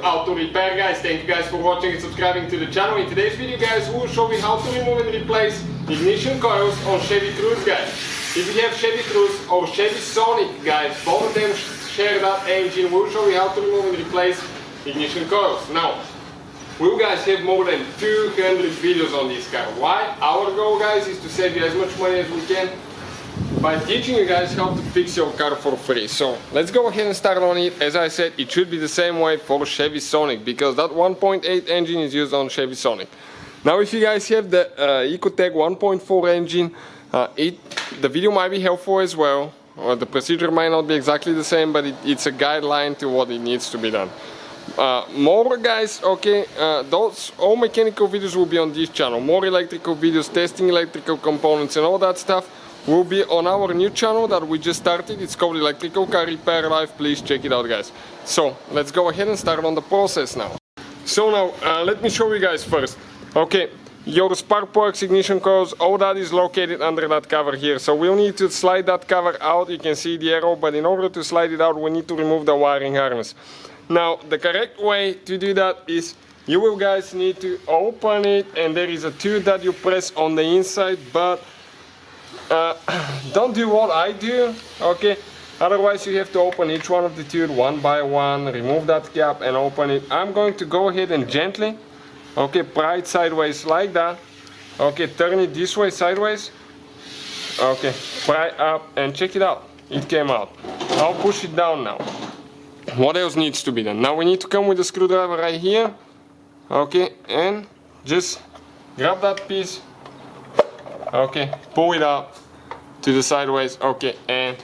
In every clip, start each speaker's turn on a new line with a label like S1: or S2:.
S1: how to repair, guys. Thank you guys for watching and subscribing to the channel. In today's video, guys, we'll show you how to remove and replace ignition coils on Chevy Cruze, guys. If you have Chevy Cruze or Chevy Sonic, guys, both of them share that engine. We'll show you how to remove and replace ignition coils. Now, we guys have more than 200 videos on this car. Why? Our goal, guys, is to save you as much money as we can by teaching you guys how to fix your car for free. So let's go ahead and start on it. As I said, it should be the same way for Chevy Sonic because that 1.8 engine is used on Chevy Sonic. Now if you guys have the Ecotec 1.4 engine, the video might be helpful as well. The procedure might not be exactly the same, but it's a guideline to what it needs to be done. More, guys, okay, those all mechanical videos will be on this channel. More electrical videos, testing electrical components and all that stuff will be on our new channel that we just started. It's called Electrical Car Repair Live. Please check it out, guys. So let's go ahead and start on the process now. So now let me show you guys first. Okay, your spark plugs, ignition coils, all that is located under that cover here. So we'll need to slide that cover out. You can see the arrow, but in order to slide it out, we need to remove the wiring harness. Now the correct way to do that is you will, guys, need to open it, and there is a tube that you press on the inside, but don't do what I do, okay? Otherwise you have to open each one of the tubes one by one, remove that cap and open it. I'm going to go ahead and gently, okay, pry it sideways like that. Okay, turn it this way sideways. Okay, pry up and check it out. It came out. I'll push it down now. What else needs to be done? Now we need to come with a screwdriver right here. Okay, and just grab that piece. Okay, pull it out to the sideways. Okay, and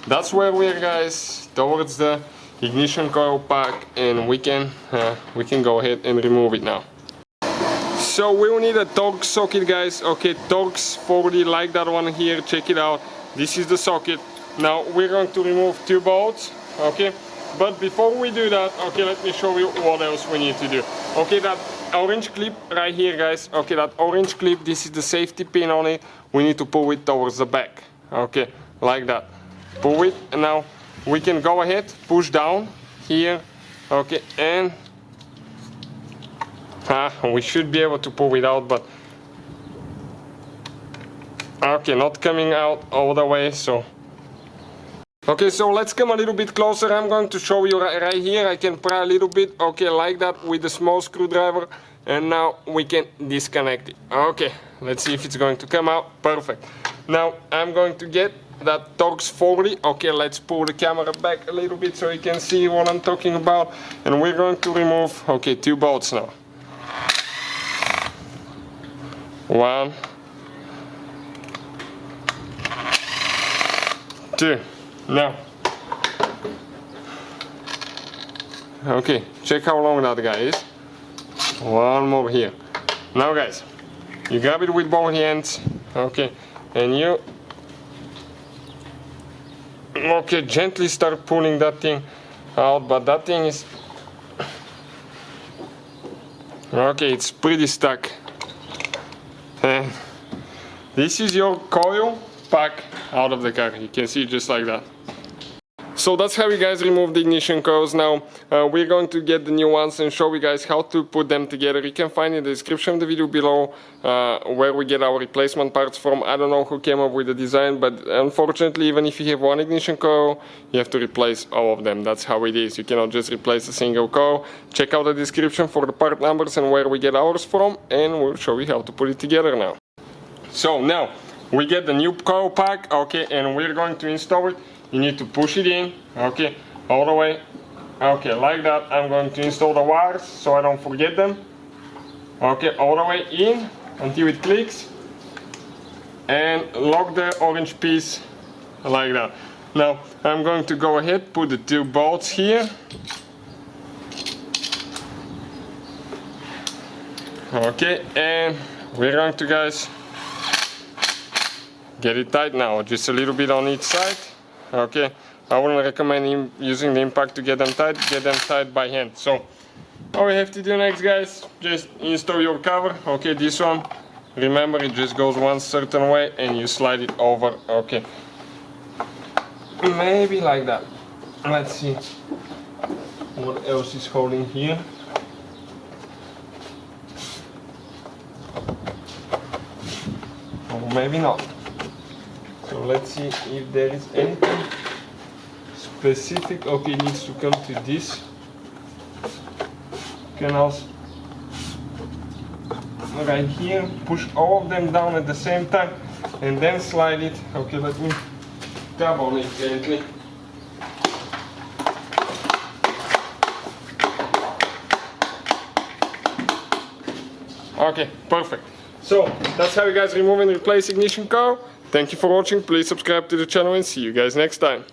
S1: that's where we are, guys, towards the ignition coil pack, and we can go ahead and remove it now. So we will need a Torx socket, guys. Okay, Torx 40 like that one here. Check it out. This is the socket. Now we're going to remove 2 bolts. Okay, but before we do that, okay, let me show you what else we need to do. Okay, that orange clip right here, guys. Okay, that orange clip, this is the safety pin on it. We need to pull it towards the back. Okay, like that. Pull it, and now we can go ahead, push down here. Okay, and we should be able to pull it out, but okay, not coming out all the way. So okay, so let's come a little bit closer. I'm going to show you right here. I can pry a little bit, okay, like that with a small screwdriver, and now we can disconnect it. Okay, let's see if it's going to come out. Perfect. Now I'm going to get that Torx 40. Okay, let's pull the camera back a little bit so you can see what I'm talking about, and we're going to remove, okay, 2 bolts now. 1, 2. Now, okay, check how long that guy is. 1 more here. Now, guys, you grab it with both hands, okay, and you, okay, gently start pulling that thing out, but that thing is, okay, it's pretty stuck. And this is your coil pack out of the car. You can see just like that. So that's how you guys remove the ignition coils. Now we're going to get the new ones and show you guys how to put them together. You can find in the description of the video below where we get our replacement parts from. I don't know who came up with the design, but unfortunately, even if you have one ignition coil, you have to replace all of them. That's how it is. You cannot just replace a single coil. Check out the description for the part numbers and where we get ours from, and we'll show you how to put it together now. So now we get the new coil pack, okay, and we're going to install it. You need to push it in, okay, all the way, okay, like that. I'm going to install the wires so I don't forget them, okay, all the way in until it clicks, and lock the orange piece like that. Now I'm going to go ahead, put the 2 bolts here, okay, and we're going to, guys, get it tight now, just a little bit on each side. Okay, I wouldn't recommend using the impact to get them tight by hand. So all we have to do next, guys, just install your cover. Okay, this one, remember, it just goes one certain way and you slide it over. Okay, maybe like that. Let's see. what else is holding here. Or maybe not. So let's see if there is anything specific. Okay, it needs to come to this canals right here. Push all of them down at the same time and then slide it. Okay, let me tap on it gently. Okay, perfect. So that's how you guys remove and replace ignition coil. Thank you for watching. Please subscribe to the channel and see you guys next time.